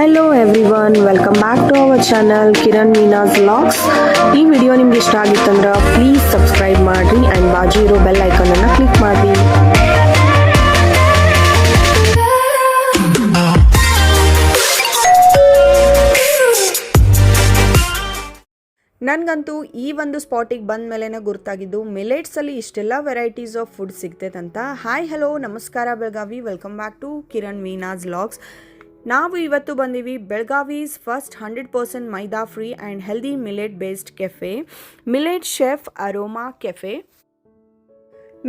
Hello everyone, welcome back to our channel Kiran Meena's vlogs. ಈ video ನಿಮ್ಗೆ ಇಷ್ಟ ಆಗಿತ್ತಂದ್ರೆ ಪ್ಲೀಸ್ ಸಬ್ಸ್ಕ್ರೈಬ್ ಮಾಡಿರಿ ಆ್ಯಂಡ್ ಬಾಜು ಇರೋ ಬೆಲ್ ಐಕಾನನ್ನು ಕ್ಲಿಕ್ ಮಾಡಿರಿ. ನನಗಂತೂ ಈ ಒಂದು ಸ್ಪಾಟಿಗೆ ಬಂದ ಮೇಲೆನೇ ಗುರ್ತಾಗಿದ್ದು ಮಿಲೆಟ್ಸಲ್ಲಿ ಇಷ್ಟೆಲ್ಲ ವೆರೈಟೀಸ್ ಆಫ್ ಫುಡ್ ಸಿಗ್ತೈತಂತ. ಹಾಯ್ ಹಲೋ ನಮಸ್ಕಾರ Belagavi, welcome back to Kiran Meena's vlogs. ನಾವು ಇವತ್ತು ಬಂದೀವಿ Belagavi's first 100% maida free and healthy millet based cafe, millet chef aroma cafe.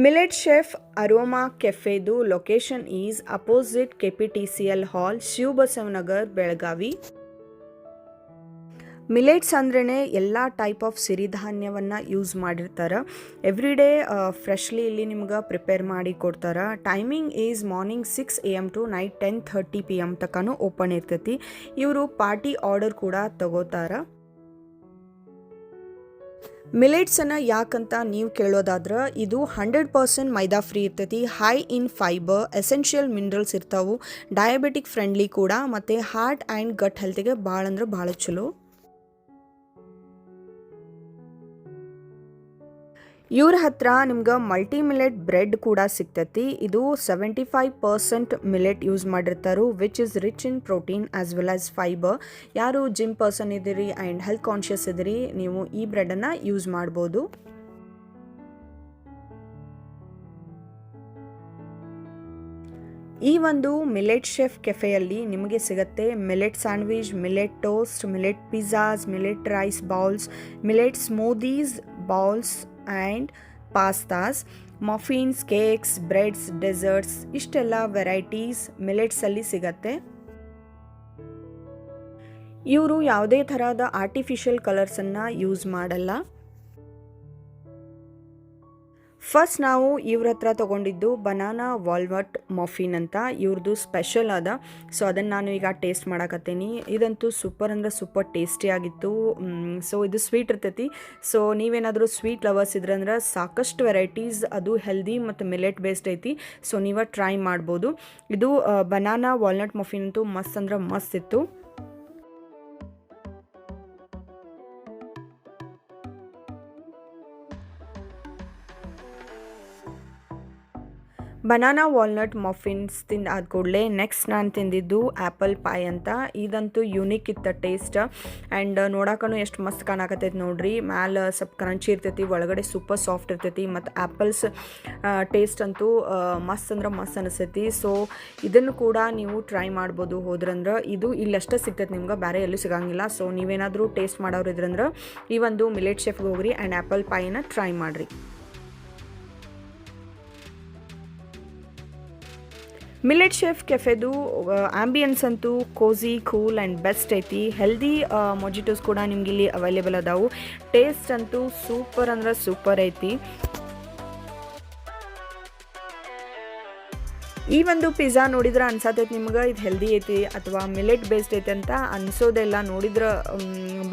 Millet chef aroma ಕೆಫೆದು location is opposite KPTCL hall, Shivabasavanagar, Belagavi. Millets ಅಂದ್ರೇ ಎಲ್ಲ ಟೈಪ್ ಆಫ್ ಸಿರಿಧಾನ್ಯವನ್ನು use ಮಾಡಿರ್ತಾರೆ. ಎವ್ರಿ ಡೇ ಫ್ರೆಶ್ಲಿ ಇಲ್ಲಿ ನಿಮ್ಗೆ ಪ್ರಿಪೇರ್ ಮಾಡಿ ಕೊಡ್ತಾರೆ. Timing is morning 6 AM to night 10:30 PM ತನಕ ಓಪನ್ ಇರ್ತೈತಿ. ಇವರು ಪಾರ್ಟಿ ಆರ್ಡರ್ ಕೂಡ ತಗೋತಾರೆ. ಮಿಲೆಟ್ಸನ್ನು ಯಾಕಂತ ನೀವು ಕೇಳೋದಾದ್ರೆ ಇದು 100% ಮೈದಾ ಫ್ರೀ ಇರ್ತೈತಿ, high in fibre, essential minerals ಇರ್ತಾವೆ, ಡಯಾಬಿಟಿಕ್ ಫ್ರೆಂಡ್ಲಿ ಕೂಡ, ಮತ್ತು ಹಾರ್ಟ್ ಆ್ಯಂಡ್ ಗಟ್ ಹೆಲ್ತಿಗೆ ಭಾಳ ಅಂದ್ರೆ ಭಾಳ ಚಲೋ. ಇವ್ರ ಹತ್ರ ನಿಮ್ಗೆ ಮಲ್ಟಿ ಮಿಲೆಟ್ ಬ್ರೆಡ್ ಕೂಡ ಸಿಗ್ತೈತಿ. ಇದು 75% ಮಿಲೆಟ್ ಯೂಸ್ ಮಾಡಿರ್ತಾರೆ, which is rich in protein as well as fibre. ಯಾರು ಜಿಮ್ ಪರ್ಸನ್ ಇದ್ದೀರಿ ಆ್ಯಂಡ್ ಹೆಲ್ತ್ ಕಾನ್ಷಿಯಸ್ ಇದ್ದೀರಿ, ನೀವು ಈ ಬ್ರೆಡನ್ನು ಯೂಸ್ ಮಾಡ್ಬೋದು. ಈ ಒಂದು ಮಿಲೆಟ್ ಶೆಫ್ ಕೆಫೆಯಲ್ಲಿ ನಿಮಗೆ ಸಿಗುತ್ತೆ millet sandwich, millet toast, millet pizzas, millet rice bowls, millet smoothies bowls and pastas, muffins, cakes, breads, desserts, ಇಷ್ಟೆಲ್ಲ ವೆರೈಟೀಸ್ ಮಿಲೆಟ್ಸಲ್ಲಿ ಸಿಗತ್ತೆ. ಇವರು ಯಾವುದೇ ಥರದ ಆರ್ಟಿಫಿಷಿಯಲ್ ಕಲರ್ಸನ್ನು ಯೂಸ್ ಮಾಡಲ್ಲ. ಫಸ್ಟ್ ನಾವು ಇವ್ರ ಹತ್ರ ತೊಗೊಂಡಿದ್ದು ಬನಾನಾ ವಾಲ್ನಟ್ ಮಫಿನ್ ಅಂತ, ಇವ್ರದ್ದು ಸ್ಪೆಷಲ್ ಅದ. ಸೊ ಅದನ್ನು ನಾನು ಈಗ ಟೇಸ್ಟ್ ಮಾಡಕತ್ತೀನಿ. ಇದಂತೂ ಸೂಪರ್ ಅಂದರೆ ಸೂಪರ್ ಟೇಸ್ಟಿಯಾಗಿತ್ತು. ಸೊ ಇದು ಸ್ವೀಟ್ ಇರ್ತೈತಿ. ಸೊ ನೀವೇನಾದರೂ ಸ್ವೀಟ್ ಲವರ್ಸ್ ಇದ್ರಂದ್ರೆ ಸಾಕಷ್ಟು ವೆರೈಟೀಸ್, ಅದು ಹೆಲ್ದಿ ಮತ್ತು ಮಿಲೆಟ್ ಬೇಸ್ಡ್ ಐತಿ. ಸೊ ನೀವು ಟ್ರೈ ಮಾಡ್ಬೋದು. ಇದು ಬನಾನಾ ವಾಲ್ನಟ್ ಮಫಿನ್ ಅಂತೂ ಮಸ್ತ್ ಅಂದ್ರೆ ಮಸ್ತ್ ಇತ್ತು. ಬನಾನಾ ವಾಲ್ನಟ್ ಮಫಿನ್ಸ್ ತಿಂದಾದ ಕೂಡಲೇ ನೆಕ್ಸ್ಟ್ ನಾನು ತಿಂದಿದ್ದು ಆ್ಯಪಲ್ ಪಾಯ್ ಅಂತ. ಇದಂತೂ ಯೂನಿಕ್ ಇತ್ತು ಟೇಸ್ಟ್ ಆ್ಯಂಡ್ ನೋಡೋಕ್ಕೂ ಎಷ್ಟು ಮಸ್ತ್ ಕಾಣಕತ್ತೈತಿ ನೋಡ್ರಿ. ಮ್ಯಾಲೆ ಸ್ವಲ್ಪ ಕ್ರಂಚಿ ಇರ್ತೈತಿ, ಒಳಗಡೆ ಸೂಪರ್ ಸಾಫ್ಟ್ ಇರ್ತೈತಿ, ಮತ್ತು ಆ್ಯಪಲ್ಸ್ ಟೇಸ್ಟ್ ಅಂತೂ ಮಸ್ತ್ ಅಂದ್ರೆ ಮಸ್ತ್ ಅನಿಸ್ತೈತಿ. ಸೊ ಇದನ್ನು ಕೂಡ ನೀವು ಟ್ರೈ ಮಾಡ್ಬೋದು ಹೋದ್ರಂದ್ರೆ. ಇದು ಇಲ್ಲಷ್ಟೇ ಸಿಗ್ತೈತಿ ನಿಮ್ಗೆ, ಬೇರೆ ಎಲ್ಲೂ ಸಿಗಂಗಿಲ್ಲ. ಸೊ ನೀವೇನಾದರೂ ಟೇಸ್ಟ್ ಮಾಡೋರು ಇದ್ರಂದ್ರೆ ಈ ಒಂದು ಮಿಲೆಟ್ ಶೆಫ್ಗೆ ಹೋಗ್ರಿ ಆ್ಯಂಡ್ ಆ್ಯಪಲ್ ಪಾಯಿನ ಟ್ರೈ ಮಾಡಿರಿ. ಮಿಲೆಟ್ ಶೆಫ್ ಕೆಫೆದು ಆಂಬಿಯನ್ಸ್ ಅಂತೂ ಕೋಝಿ, ಕೂಲ್ ಆ್ಯಂಡ್ ಬೆಸ್ಟ್ ಐತಿ. ಹೆಲ್ದಿ ಮೊಜಿಟೋಸ್ ಕೂಡ ನಿಮ್ಗೆ ಇಲ್ಲಿ ಅವೈಲೇಬಲ್ ಅದಾವು. ಟೇಸ್ಟ್ ಅಂತೂ ಸೂಪರ್ ಅಂದ್ರೆ ಸೂಪರ್ ಐತಿ. ಈ ಒಂದು ಪಿಜ್ಜಾ ನೋಡಿದ್ರೆ ಅನ್ಸತೈತಿ ನಿಮ್ಗೆ ಇದು ಹೆಲ್ದಿ ಐತಿ ಅಥವಾ ಮಿಲೆಟ್ ಬೇಸ್ಡ್ ಐತಿ ಅಂತ ಅನ್ಸೋದೆಲ್ಲ. ನೋಡಿದ್ರೆ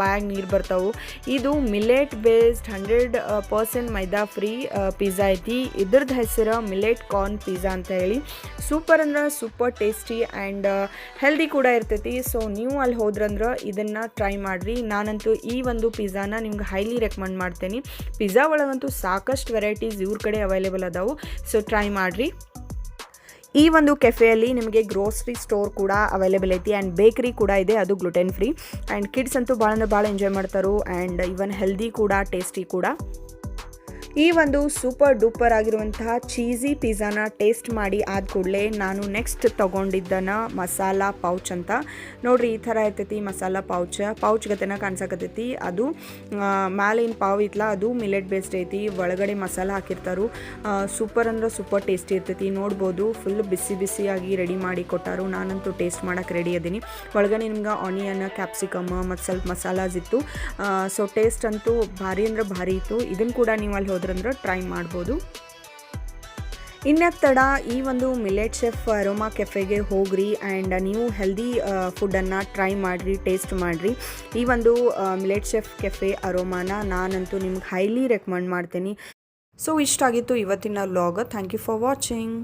ಬಾಯಾಗ ನೀರು ಬರ್ತಾವೆ. ಇದು millet based 100% maida free pizza ಐತಿ. ಇದ್ರದ್ದು ಹೆಸರು ಮಿಲೆಟ್ ಕಾರ್ನ್ ಪಿಜ್ಜಾ ಅಂತ ಹೇಳಿ. ಸೂಪರ್ ಅಂದ್ರೆ ಸೂಪರ್ ಟೇಸ್ಟಿ ಆ್ಯಂಡ್ ಹೆಲ್ದಿ ಕೂಡ ಇರ್ತೈತಿ. ಸೊ ನೀವು ಅಲ್ಲಿ ಹೋದ್ರಂದ್ರೆ ಇದನ್ನು ಟ್ರೈ ಮಾಡಿರಿ. ನಾನಂತೂ ಈ ಒಂದು ಪಿಜ್ಜಾನ ನಿಮ್ಗೆ ಹೈಲಿ ರೆಕಮೆಂಡ್ ಮಾಡ್ತೇನೆ. ಪಿಜ್ಜಾ ಒಳಗಂತೂ ಸಾಕಷ್ಟು ವೆರೈಟೀಸ್ ಇವ್ರ ಕಡೆ ಅವೈಲೇಬಲ್ ಅದಾವು. ಸೊ ಟ್ರೈ ಮಾಡಿರಿ. ಈ ಒಂದು ಕೆಫೆಯಲ್ಲಿ ನಿಮಗೆ ಗ್ರೋಸರಿ ಸ್ಟೋರ್ ಕೂಡ ಅವೈಲೇಬಲ್ ಐತಿ ಆ್ಯಂಡ್ ಬೇಕ್ರಿ ಕೂಡ ಇದೆ, ಅದು ಗ್ಲುಟೆನ್ ಫ್ರೀ. ಆ್ಯಂಡ್ ಕಿಡ್ಸ್ ಅಂತೂ ಭಾಳ ಅಂದ್ರೆ ಭಾಳ ಎಂಜಾಯ್ ಮಾಡ್ತಾರೆ ಆ್ಯಂಡ್ ಇವನ್ ಹೆಲ್ದಿ ಕೂಡ, ಟೇಸ್ಟಿ ಕೂಡ. ಈ ಒಂದು ಸೂಪರ್ ಡೂಪರ್ ಆಗಿರುವಂತಹ ಚೀಸಿ ಪಿಜ್ಜಾನ ಟೇಸ್ಟ್ ಮಾಡಿ ಆದ ಕೂಡಲೇ ನಾನು ನೆಕ್ಸ್ಟ್ ತೊಗೊಂಡಿದ್ದನ ಮಸಾಲ ಪೌಚ್ ಅಂತ. ನೋಡಿರಿ ಈ ಥರ ಇರ್ತೈತಿ ಮಸಾಲ ಪೌಚ್ ಗತೆನ ಕಾಣಿಸಕತ್ತೈತಿ. ಅದು ಮ್ಯಾಲಿನ ಪಾವ್ ಇತ್ತಲ್ಲ, ಅದು ಮಿಲೆಟ್ ಬೇಸ್ಡ್ ಐತಿ, ಒಳಗಡೆ ಮಸಾಲ ಹಾಕಿರ್ತಾರು. ಸೂಪರ್ ಅಂದ್ರೆ ಸೂಪರ್ ಟೇಸ್ಟಿ ಇರ್ತೈತಿ. ನೋಡ್ಬೋದು ಫುಲ್ ಬಿಸಿ ಬಿಸಿಯಾಗಿ ರೆಡಿ ಮಾಡಿ ಕೊಟ್ಟಾರು. ನಾನಂತೂ ಟೇಸ್ಟ್ ಮಾಡೋಕ್ಕೆ ರೆಡಿ ಅದೀನಿ. ಒಳಗಡೆ ನಿಮ್ಗೆ ಆನಿಯನ್, ಕ್ಯಾಪ್ಸಿಕಮ್ ಮತ್ತು ಸ್ವಲ್ಪ ಮಸಾಲಾಸ್ ಇತ್ತು. ಸೊ ಟೇಸ್ಟ್ ಅಂತೂ ಭಾರಿ ಅಂದ್ರೆ ಭಾರಿ ಇತ್ತು. ಇದನ್ನು ಕೂಡ ನೀವು ಅಲ್ಲಿ ಹೋದ್ರಂದ್ರೆ ಟ್ರೈ ಮಾಡ್ಬೋದು. ಇನ್ಯಾಕೆ ತಡ, ಈ ಒಂದು ಮಿಲೆಟ್ ಶೆಫ್ ಅರೋಮಾ ಕೆಫೆಗೆ ಹೋಗ್ರಿ ಆ್ಯಂಡ್ ನೀವು ಹೆಲ್ದಿ ಫುಡ್ಡನ್ನು ಟ್ರೈ ಮಾಡಿರಿ, ಟೇಸ್ಟ್ ಮಾಡಿರಿ. ಈ ಒಂದು ಮಿಲೆಟ್ ಶೆಫ್ ಕೆಫೆ ಅರೋಮಾನ ನಾನಂತೂ ನಿಮ್ಗೆ ಹೈಲಿ ರೆಕಮೆಂಡ್ ಮಾಡ್ತೀನಿ. ಸೊ ಇಷ್ಟಾಗಿತ್ತು ಇವತ್ತಿನ vlog. Thank you for watching.